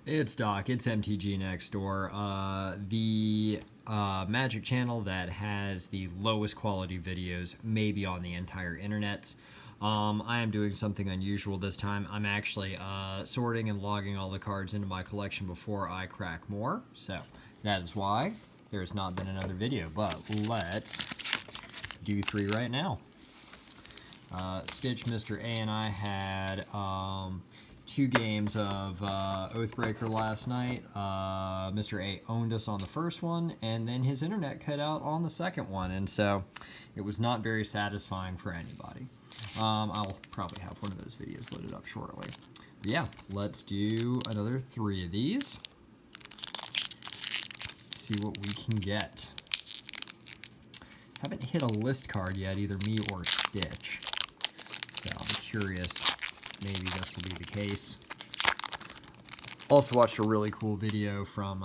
It's Doc. It's MTG Next Door. The Magic channel that has the lowest quality videos maybe on the entire internet. I am doing something unusual this time. I'm actually sorting and logging all the cards into my collection before I crack more. So that is why there has not been another video. But let's do three right now. Stitch, Mr. A, and I had 2 games of Oathbreaker last night. Mr. A owned us on the first one, and then his internet cut out on the second one, and so it was not very satisfying for anybody. I'll probably have one of those videos loaded up shortly. But yeah, let's do another 3 of these. See what we can get. Haven't hit a list card yet, either me or Stitch. So I'm curious, maybe this will be the case. Also watched a really cool video from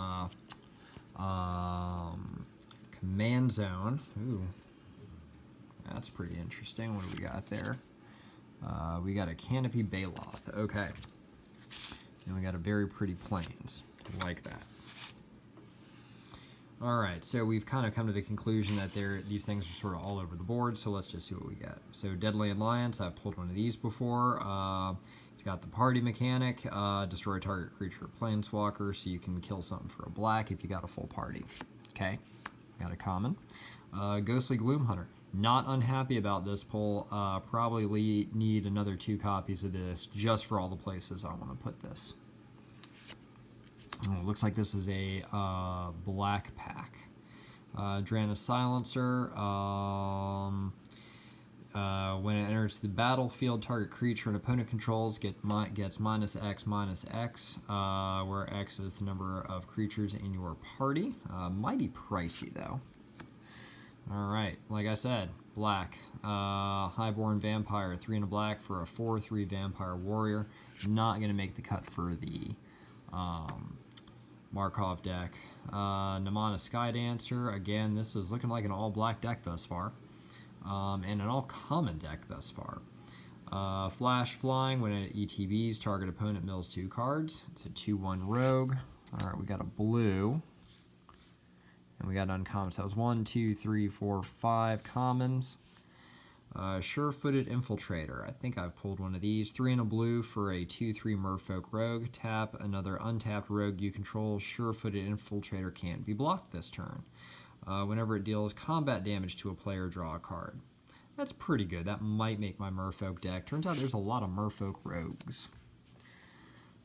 Command Zone. Ooh, that's pretty interesting. What do we got there? We got a Canopy Baloth. Okay. And we got a very pretty Plains. I like that. Alright, so we've kind of come to the conclusion that these things are sort of all over the board, so let's just see what we get. So Deadly Alliance, I've pulled one of these before. It's got the party mechanic, destroy target creature or planeswalker, so you can kill something for a black if you got a full party. Okay, got a common. Ghostly Gloomhunter, not unhappy about this pull. Probably need another 2 copies of this just for all the places I want to put this. Oh, looks like this is a black pack. Drana Silencer. When it enters the battlefield, target creature an opponent controls gets -X/-X, where X is the number of creatures in your party. Mighty pricey, though. Alright, like I said, black. Highborn Vampire, 3 and a black for a 4/3 Vampire Warrior. Not going to make the cut for the Markov deck. Namana Skydancer, again, this is looking like an all-black deck thus far. And an all-common deck thus far. Flash Flying, when it ETBs, target opponent mills 2 cards. It's a 2/1 rogue. Alright, we got a blue. And we got uncommon. So that was 1, 2, 3, 4, 5 commons. Sure-Footed Infiltrator. I think I've pulled one of these. 3 and a blue for a 2/3 Merfolk Rogue. Tap another untapped rogue you control. Sure-Footed Infiltrator can't be blocked this turn. Whenever it deals combat damage to a player, draw a card. That's pretty good. That might make my Merfolk deck. Turns out there's a lot of Merfolk Rogues.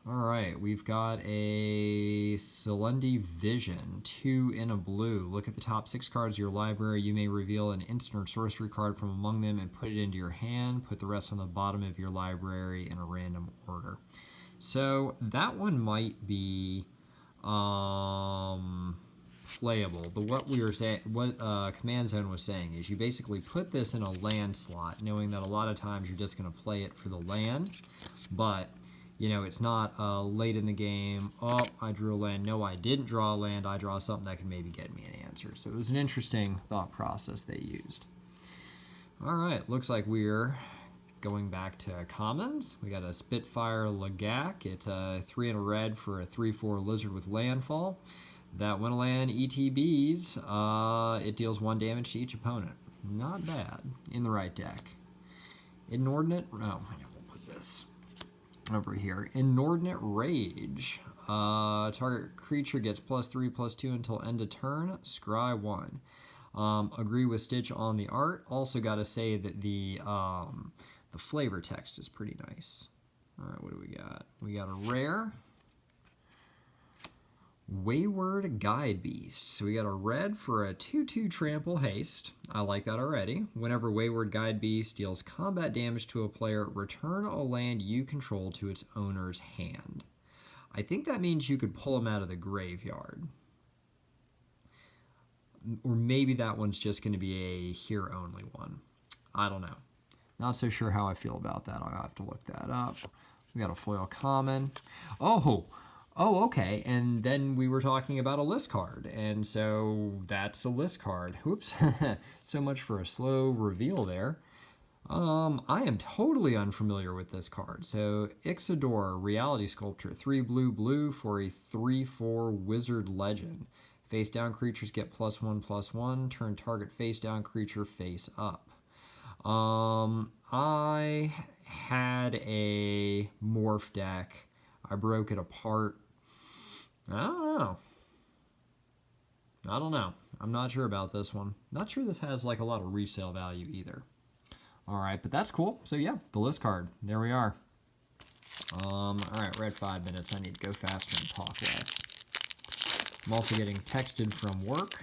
Alright, we've got a Selendi Vision, 2 in a blue. Look at the top 6 cards of your library. You may reveal an instant or sorcery card from among them and put it into your hand. Put the rest on the bottom of your library in a random order. So that one might be playable. But what we were saying, what Command Zone was saying is you basically put this in a land slot, knowing that a lot of times you're just going to play it for the land, but you know, it's not late in the game, oh, I drew a land. No, I didn't draw a land. I draw something that can maybe get me an answer. So it was an interesting thought process they used. All right, looks like we're going back to commons. We got a Spitfire Lagak. It's a 3 and a red for a 3/4 lizard with landfall. That when a land ETBs, it deals 1 damage to each opponent. Not bad. In the right deck. Inordinate, oh, we'll put this over here. Inordinate Rage. Target creature gets +3/+2 until end of turn. Scry 1. Agree with Stitch on the art. Also got to say that the flavor text is pretty nice. All right, what do we got? We got a rare. Wayward Guide Beast. So we got a red for a 2/2 trample haste. I like that already. Whenever Wayward Guide Beast deals combat damage to a player, return a land you control to its owner's hand. I think that means you could pull them out of the graveyard. Or maybe that one's just going to be a here-only one. I don't know. Not so sure how I feel about that. I'll have to look that up. We got a foil common. Oh, okay, and then we were talking about a list card, and so that's a list card. Whoops, so much for a slow reveal there. I am totally unfamiliar with this card. So, Ixodor, Reality Sculpture, 3 blue blue for a 3/4 Wizard Legend. Face down creatures get +1/+1. Turn target face down creature face up. I had a morph deck. I broke it apart. I don't know. I'm not sure about this one. Not sure this has like a lot of resale value either. All right, but that's cool. So yeah, the list card. There we are. All right, we're at 5 minutes. I need to go faster and talk less. I'm also getting texted from work.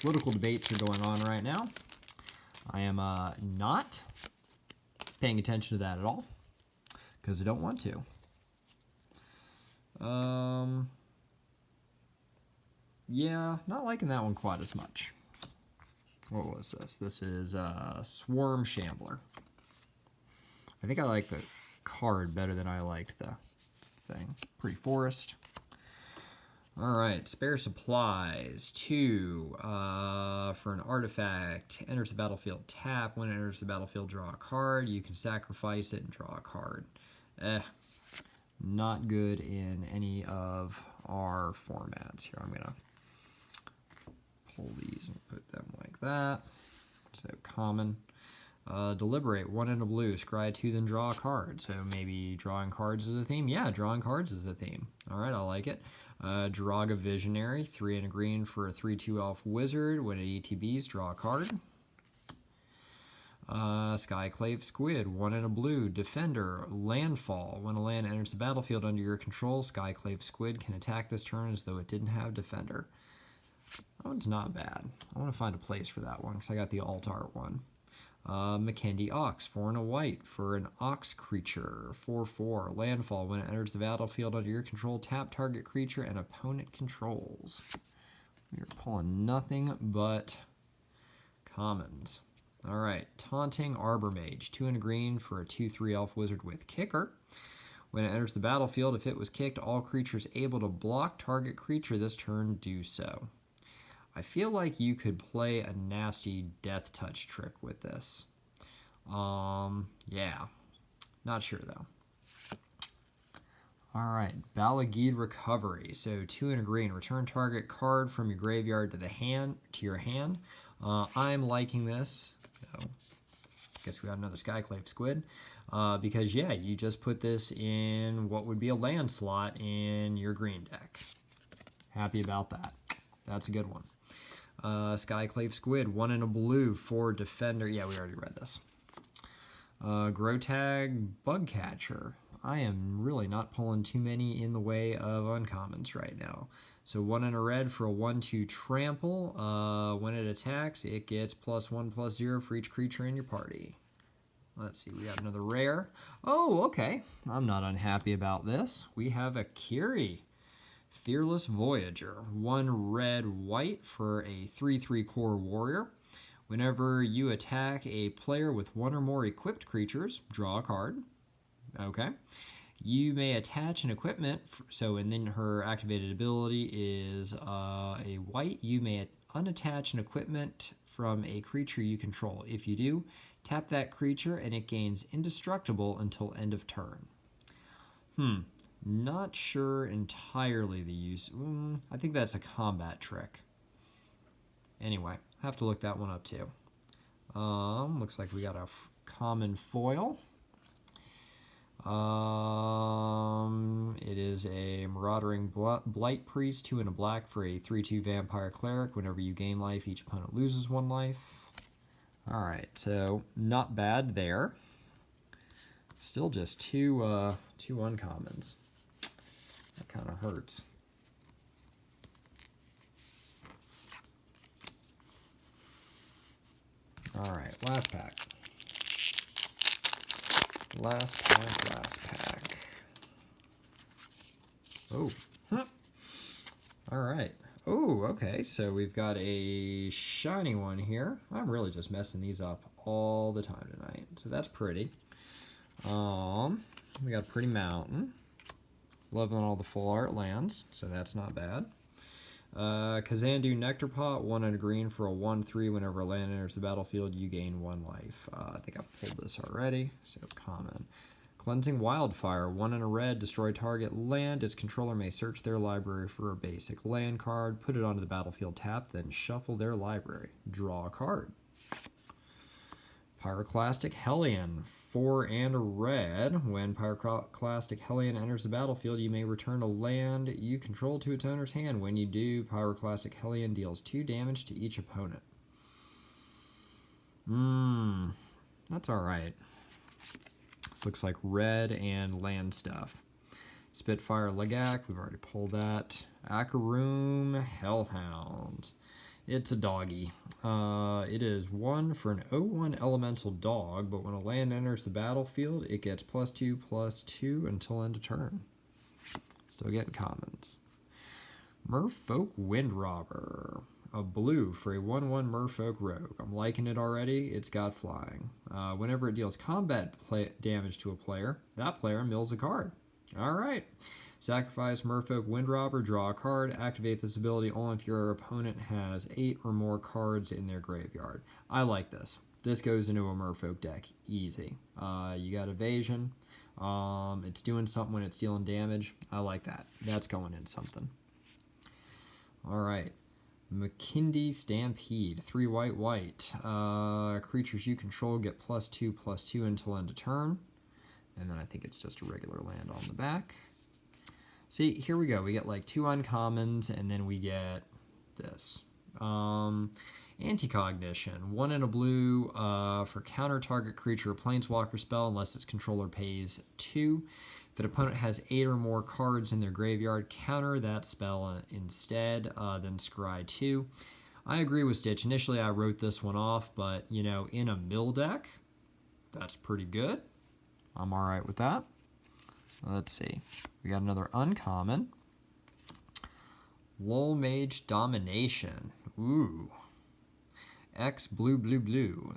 Political debates are going on right now. I am not paying attention to that at all because I don't want to. Yeah, not liking that one quite as much. What was this? This is Swarm Shambler. I think I like the card better than I liked the thing. Pretty Forest. All right, Spare Supplies. 2 for an artifact. Enters the battlefield, tap. When it enters the battlefield, draw a card. You can sacrifice it and draw a card. Not good in any of our formats. Here, I'm going to pull these and put them like that. So common. Deliberate, 1 and a blue, scry 2, then draw a card. So maybe drawing cards is a theme. Yeah, drawing cards is a theme. All right, I like it. Draga Visionary, 3 and a green for a 3/2 elf wizard. When it ETBs, draw a card. Skyclave Squid, 1 and a blue, defender, landfall. When a land enters the battlefield under your control, Skyclave Squid can attack this turn as though it didn't have defender. That one's not bad. I want to find a place for that one because I got the alt art one. Mackendy Ox, 4 and a white for an ox creature, 4/4 landfall. When it enters the battlefield under your control, tap target creature and opponent controls. We are pulling nothing but commons. All right, Taunting Arbor Mage, 2 and a green for a 2/3 elf wizard with kicker. When it enters the battlefield, if it was kicked, all creatures able to block target creature this turn do so. I feel like you could play a nasty death touch trick with this. Yeah. Not sure though. All right, Balagid Recovery. So 2 and a green. Return target card from your graveyard to your hand. I'm liking this. So, guess we got another Skyclave Squid. Because yeah, you just put this in what would be a land slot in your green deck. Happy about that. That's a good one. Skyclave Squid, 1 and a blue for defender. Yeah, we already read this. Grotag Bugcatcher. I am really not pulling too many in the way of uncommons right now. So 1 and a red for a 1/2 trample. When it attacks, it gets +1/+0 for each creature in your party. Let's see, we got another rare. Oh, okay. I'm not unhappy about this. We have a Kiri. Fearless Voyager, 1 red white for a 3/3 core warrior. Whenever you attack a player with 1 or more equipped creatures, draw a card. Okay. You may attach an equipment, and then her activated ability is a white. You may unattach an equipment from a creature you control. If you do, tap that creature and it gains indestructible until end of turn. Not sure entirely the use. I think that's a combat trick. Anyway, have to look that one up too. Looks like we got a common foil. It is a Marauding Blight Priest, 2 and a black for a 3/2 Vampire Cleric. Whenever you gain life, each opponent loses 1 life. Alright, so not bad there. Still just two uncommons. That kind of hurts. All right, last pack. Last pack. Oh. All right. Oh, okay. So we've got a shiny one here. I'm really just messing these up all the time tonight. So that's pretty. We got a pretty mountain. Loving all the full art lands, so that's not bad. Kazandu Nectarpot, 1 and a green for a 1/3. Whenever a land enters the battlefield, you gain 1 life. I think I've pulled this already, so common. Cleansing Wildfire, 1 and a red, destroy target land. Its controller may search their library for a basic land card, put it onto the battlefield tap, then shuffle their library. Draw a card. Pyroclastic Hellion, 4 and a red. When Pyroclastic Hellion enters the battlefield, you may return a land you control to its owner's hand. When you do, Pyroclastic Hellion deals 2 damage to each opponent. That's alright. This looks like red and land stuff. Spitfire Legak, we've already pulled that. Akaroom Hellhound. It's a doggy. It is 1 for an 0/1 elemental dog, but when a land enters the battlefield, it gets +2/+2 until end of turn. Still getting commons. Merfolk Windrobber. A blue for a 1/1 Merfolk Rogue. I'm liking it already. It's got flying. Whenever it deals combat damage to a player, that player mills a card. Alright. Sacrifice Merfolk Windrobber, draw a card. Activate this ability only if your opponent has 8 or more cards in their graveyard. I like this. This goes into a Merfolk deck. Easy. You got evasion. It's doing something when it's dealing damage. I like that. That's going in something. Alright. McKindy Stampede, 3 white. Creatures you control get +2/+2 until end of turn. And then I think it's just a regular land on the back. See, here we go. We get like 2 uncommons, and then we get this. Anticognition, 1 and a blue for counter target creature or planeswalker spell unless its controller pays 2. If an opponent has 8 or more cards in their graveyard, counter that spell instead, then scry 2. I agree with Stitch. Initially, I wrote this one off, but, you know, in a mill deck, that's pretty good. I'm all right with that. Let's see. We got another uncommon. Lull Mage Domination. Ooh. X blue.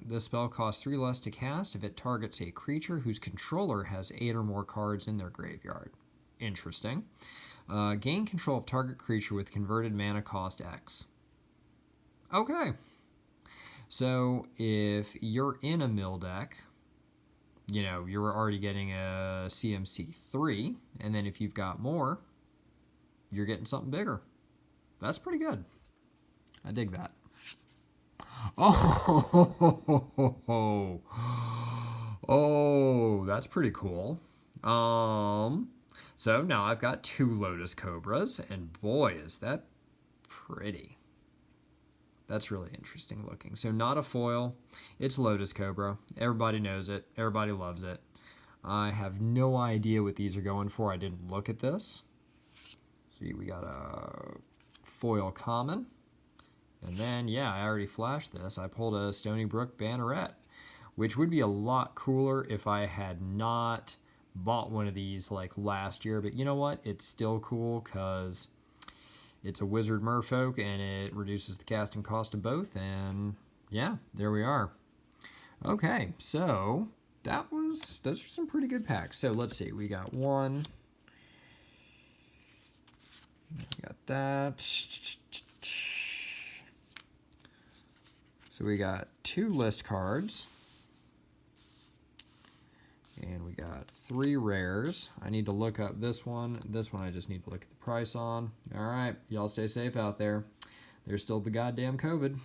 This spell costs 3 less to cast if it targets a creature whose controller has 8 or more cards in their graveyard. Interesting. Gain control of target creature with converted mana cost X. Okay. So if you're in a mill deck, you know, you're already getting a CMC 3, and then if you've got more, you're getting something bigger. That's pretty good. I dig that. Oh, that's pretty cool. So now I've got 2 Lotus Cobras, and boy, is that pretty. That's really interesting looking. So not a foil. It's Lotus Cobra. Everybody knows it. Everybody loves it. I have no idea what these are going for. I didn't look at this. See, we got a foil common. And then, yeah, I already flashed this. I pulled a Stony Brook Banneret, which would be a lot cooler if I had not bought one of these like last year. But you know what? It's still cool because it's a Wizard Merfolk, and it reduces the casting cost of both, and yeah, there we are. Okay, so those are some pretty good packs. So let's see, we got 1. We got that. So we got 2 list cards. And we got 3 rares. I need to look up this one. This one I just need to look at the price on. All right, y'all stay safe out there. There's still the goddamn COVID.